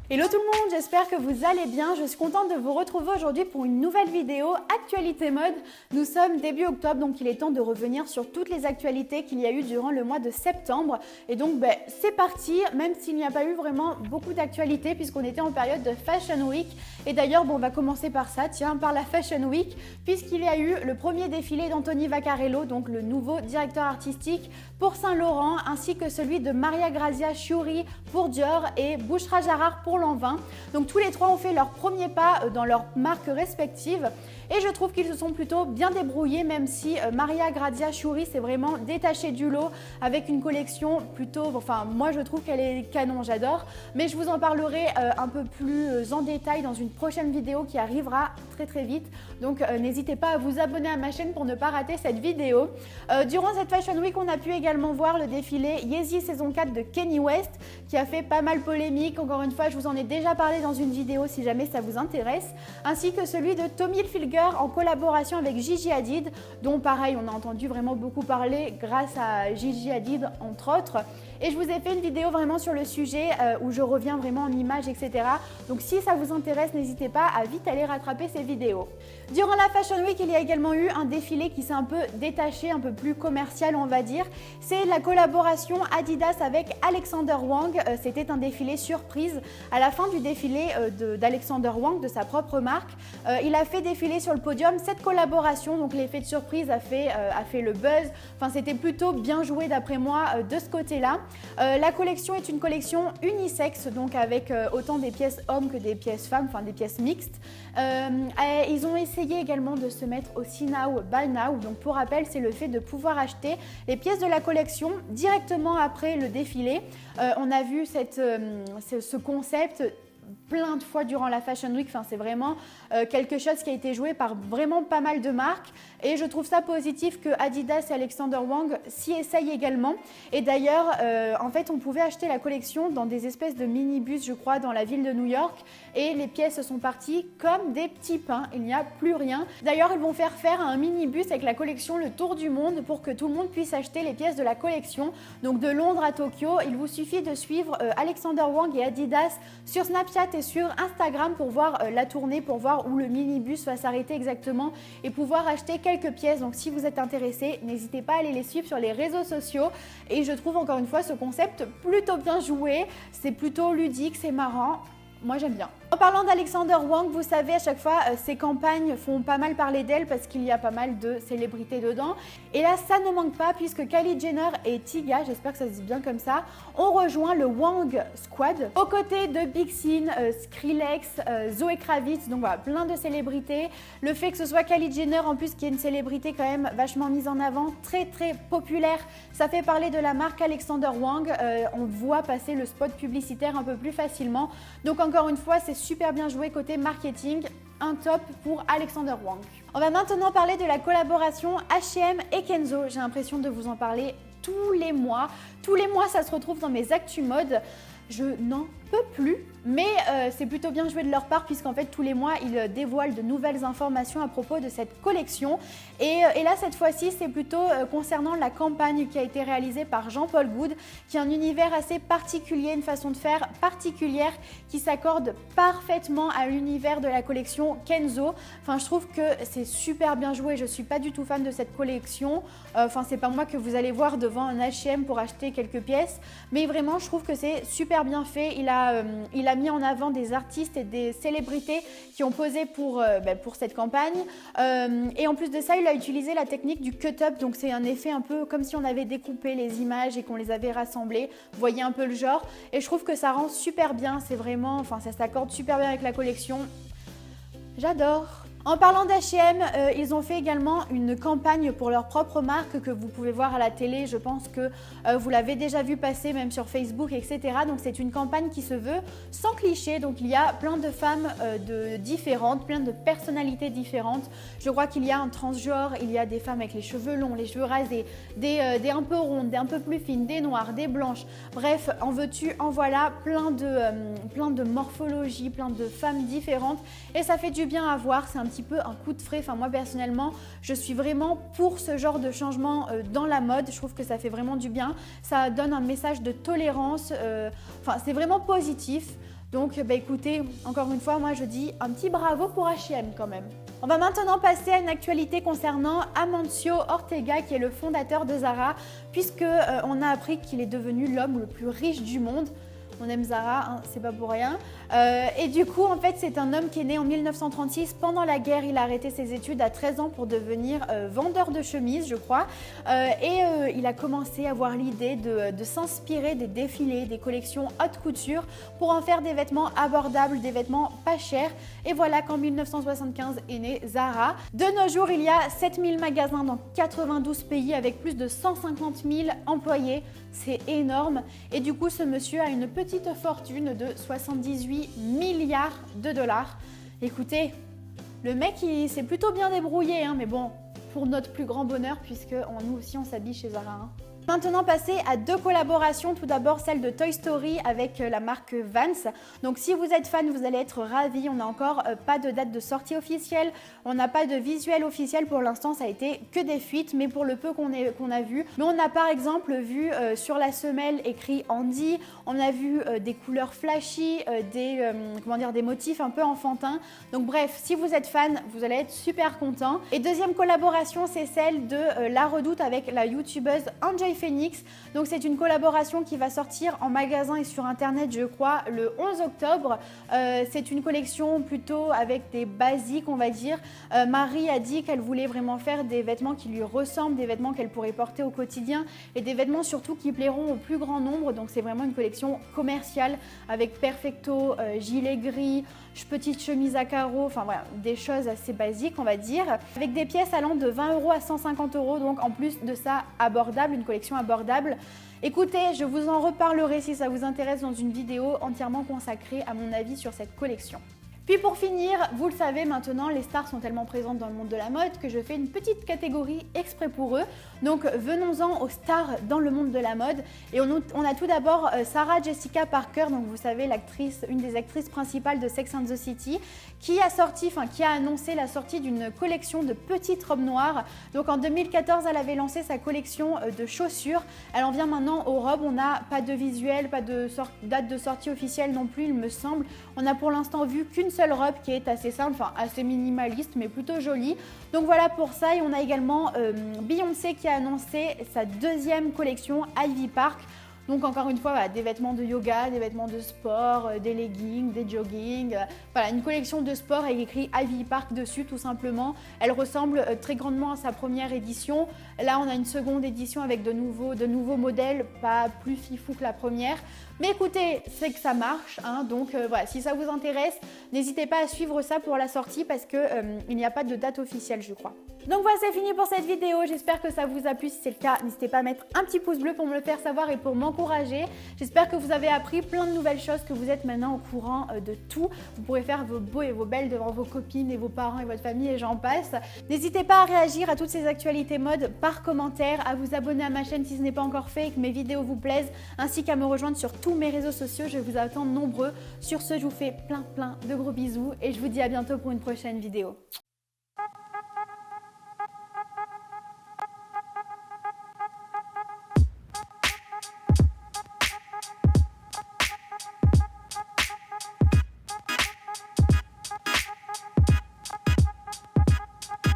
Hello tout le monde, j'espère que vous allez bien. Je suis contente de vous retrouver aujourd'hui pour une nouvelle vidéo Actualité Mode. Nous sommes début octobre, donc il est temps de revenir sur toutes les actualités qu'il y a eu durant le mois de septembre. Et donc c'est parti, même s'il n'y a pas eu vraiment beaucoup d'actualités puisqu'on était en période de Fashion Week. Et d'ailleurs, on va commencer par ça, par la Fashion Week, puisqu'il y a eu le premier défilé d'Anthony Vaccarello, donc le nouveau directeur artistique pour Saint Laurent, ainsi que celui de Maria Grazia Chiuri pour Dior et Bouchra Jarrar pour Lanvin. Donc tous les trois ont fait leur premier pas dans leurs marques respectives et je trouve qu'ils se sont plutôt bien débrouillés, même si Maria Grazia Chiuri s'est vraiment détachée du lot avec une collection plutôt, moi je trouve qu'elle est canon, j'adore, mais je vous en parlerai un peu plus en détail dans une prochaine vidéo qui arrivera très vite, donc n'hésitez pas à vous abonner à ma chaîne pour ne pas rater cette vidéo. Durant cette Fashion Week, on a pu également voir le défilé Yeezy saison 4 de Kanye West qui a fait pas mal polémique. Encore une fois, je vous en ai déjà parlé dans une vidéo si jamais ça vous intéresse, ainsi que celui de Tommy Hilfiger en collaboration avec Gigi Hadid, dont pareil on a entendu vraiment beaucoup parler grâce à Gigi Hadid entre autres. Et je vous ai fait une vidéo vraiment sur le sujet où je reviens vraiment en images, etc. Donc si ça vous intéresse, n'hésitez pas à vite aller rattraper ces vidéos. Durant la Fashion Week, il y a également eu un défilé qui s'est un peu détaché, un peu plus commercial on va dire. C'est la collaboration Adidas avec Alexander Wang. C'était un défilé surprise. À la fin du défilé d'Alexander Wang, de sa propre marque, il a fait défiler sur le podium cette collaboration. Donc l'effet de surprise a fait le buzz. Enfin, c'était plutôt bien joué d'après moi de ce côté-là. La collection est une collection unisexe, donc avec autant des pièces hommes que des pièces femmes, enfin des pièces mixtes. Ils ont essayé également de se mettre au See Now, Buy Now. Donc pour rappel, c'est le fait de pouvoir acheter les pièces de la collection directement après le défilé. On a vu ce concept plein de fois durant la Fashion Week, c'est vraiment quelque chose qui a été joué par vraiment pas mal de marques et je trouve ça positif que Adidas et Alexander Wang s'y essayent également. Et d'ailleurs, en fait, on pouvait acheter la collection dans des espèces de minibus, je crois, dans la ville de New York et les pièces sont parties comme des petits pains, il n'y a plus rien. D'ailleurs, ils vont faire un minibus avec la collection Le Tour du Monde pour que tout le monde puisse acheter les pièces de la collection. Donc de Londres à Tokyo, il vous suffit de suivre Alexander Wang et Adidas sur Snapchat et sur Instagram pour voir la tournée, pour voir où le minibus va s'arrêter exactement et pouvoir acheter quelques pièces. Donc si vous êtes intéressé, n'hésitez pas à aller les suivre sur les réseaux sociaux et je trouve encore une fois ce concept plutôt bien joué, c'est plutôt ludique, c'est marrant. Moi j'aime bien. En parlant d'Alexander Wang, vous savez à chaque fois ses campagnes font pas mal parler d'elle parce qu'il y a pas mal de célébrités dedans. Et là ça ne manque pas puisque Kylie Jenner et Tyga, j'espère que ça se dit bien comme ça, ont rejoint le Wang Squad aux côtés de Big Sean, Skrillex, Zoé Kravitz, donc voilà, plein de célébrités. Le fait que ce soit Kylie Jenner en plus qui est une célébrité quand même vachement mise en avant, très populaire, ça fait parler de la marque Alexander Wang. On voit passer le spot publicitaire un peu plus facilement. Donc encore une fois, c'est super bien joué côté marketing, un top pour Alexander Wang. On va maintenant parler de la collaboration H&M et Kenzo. J'ai l'impression de vous en parler tous les mois. Tous les mois, ça se retrouve dans mes actus mode. Je n'en peux plus, mais c'est plutôt bien joué de leur part puisqu'en fait tous les mois ils dévoilent de nouvelles informations à propos de cette collection et là cette fois-ci c'est plutôt concernant la campagne qui a été réalisée par Jean-Paul Goud, qui est un univers assez particulier, une façon de faire particulière qui s'accorde parfaitement à l'univers de la collection Kenzo. Enfin je trouve que c'est super bien joué, je suis pas du tout fan de cette collection, c'est pas moi que vous allez voir devant un H&M pour acheter quelques pièces, mais vraiment je trouve que c'est super bien fait. Il a mis en avant des artistes et des célébrités qui ont posé pour cette campagne. Et en plus de ça, il a utilisé la technique du cut-up. Donc c'est un effet un peu comme si on avait découpé les images et qu'on les avait rassemblées. Vous voyez un peu le genre. Et je trouve que ça rend super bien. C'est vraiment, ça s'accorde super bien avec la collection. J'adore. En parlant d'H&M, ils ont fait également une campagne pour leur propre marque que vous pouvez voir à la télé. Je pense que vous l'avez déjà vu passer même sur Facebook, etc. Donc c'est une campagne qui se veut sans cliché. Donc il y a plein de femmes différentes, plein de personnalités différentes. Je crois qu'il y a un transgenre, il y a des femmes avec les cheveux longs, les cheveux rasés, des un peu rondes, des un peu plus fines, des noires, des blanches. Bref, en veux-tu, en voilà, plein de morphologies, plein de femmes différentes. Et ça fait du bien à voir, c'est un petit peu un coup de frais. Moi personnellement, je suis vraiment pour ce genre de changement dans la mode. Je trouve que ça fait vraiment du bien. Ça donne un message de tolérance. C'est vraiment positif. Donc bah écoutez, encore une fois, moi je dis un petit bravo pour H&M quand même. On va maintenant passer à une actualité concernant Amancio Ortega qui est le fondateur de Zara, puisque on a appris qu'il est devenu l'homme le plus riche du monde. On aime Zara, hein, c'est pas pour rien. Et du coup, en fait, c'est un homme qui est né en 1936. Pendant la guerre, il a arrêté ses études à 13 ans pour devenir vendeur de chemises, je crois. Il a commencé à avoir l'idée de s'inspirer des défilés, des collections haute couture pour en faire des vêtements abordables, des vêtements pas chers. Et voilà qu'en 1975 est né Zara. De nos jours, il y a 7000 magasins dans 92 pays avec plus de 150 000 employés. C'est énorme. Et du coup, ce monsieur a une petite fortune de 78 milliards de dollars. Écoutez, le mec, il s'est plutôt bien débrouillé, hein, mais bon, pour notre plus grand bonheur, puisque nous aussi, on s'habille chez Zara. Hein. Maintenant, passer à 2 collaborations. Tout d'abord, celle de Toy Story avec la marque Vans. Donc, si vous êtes fan, vous allez être ravis. On n'a encore pas de date de sortie officielle. On n'a pas de visuel officiel pour l'instant. Ça a été que des fuites, mais pour le peu qu'on a vu. Mais on a par exemple vu sur la semelle écrit Andy. On a vu des couleurs flashy, des motifs un peu enfantins. Donc bref, si vous êtes fan, vous allez être super content. Et deuxième collaboration, c'est celle de La Redoute avec la youtubeuse Enjoy Phoenix. Donc c'est une collaboration qui va sortir en magasin et sur internet, je crois, le 11 octobre. C'est une collection plutôt avec des basiques, on va dire. Marie a dit qu'elle voulait vraiment faire des vêtements qui lui ressemblent, des vêtements qu'elle pourrait porter au quotidien et des vêtements surtout qui plairont au plus grand nombre. Donc c'est vraiment une collection commerciale avec perfecto, gilet gris, petite chemise à carreaux, enfin voilà, des choses assez basiques, on va dire, avec des pièces allant de 20 € à 150 €, donc en plus de ça, abordable, une collection abordable. Écoutez, je vous en reparlerai si ça vous intéresse dans une vidéo entièrement consacrée à mon avis sur cette collection. Puis pour finir, vous le savez maintenant, les stars sont tellement présentes dans le monde de la mode que je fais une petite catégorie exprès pour eux. Donc venons-en aux stars dans le monde de la mode. Et on a tout d'abord Sarah Jessica Parker, donc vous savez l'actrice, une des actrices principales de Sex and the City, qui a annoncé la sortie d'une collection de petites robes noires. Donc en 2014, elle avait lancé sa collection de chaussures. Elle en vient maintenant aux robes. On n'a pas de visuel, pas de date de sortie officielle non plus, il me semble. On a pour l'instant vu qu'une seule robe qui est assez simple, enfin assez minimaliste mais plutôt jolie. Donc voilà pour ça. Et on a également Beyoncé qui a annoncé sa deuxième collection Ivy Park. Donc encore une fois, voilà, des vêtements de yoga, des vêtements de sport, des leggings, des joggings. Voilà, une collection de sport avec écrit Ivy Park dessus tout simplement. Elle ressemble très grandement à sa première édition. Là, on a une seconde édition avec de nouveaux modèles, pas plus fifou que la première. Mais écoutez, c'est que ça marche, hein, donc voilà, si ça vous intéresse, n'hésitez pas à suivre ça pour la sortie parce qu'il n'y a pas de date officielle, je crois. Donc voilà, c'est fini pour cette vidéo. J'espère que ça vous a plu. Si c'est le cas, n'hésitez pas à mettre un petit pouce bleu pour me le faire savoir et pour m'encourager. J'espère que vous avez appris plein de nouvelles choses, que vous êtes maintenant au courant de tout. Vous pourrez faire vos beaux et vos belles devant vos copines et vos parents et votre famille et j'en passe. N'hésitez pas à réagir à toutes ces actualités mode par commentaire, à vous abonner à ma chaîne si ce n'est pas encore fait et que mes vidéos vous plaisent, ainsi qu'à me rejoindre sur tous mes réseaux sociaux. Je vous attends nombreux. Sur ce, je vous fais plein de gros bisous et je vous dis à bientôt pour une prochaine vidéo.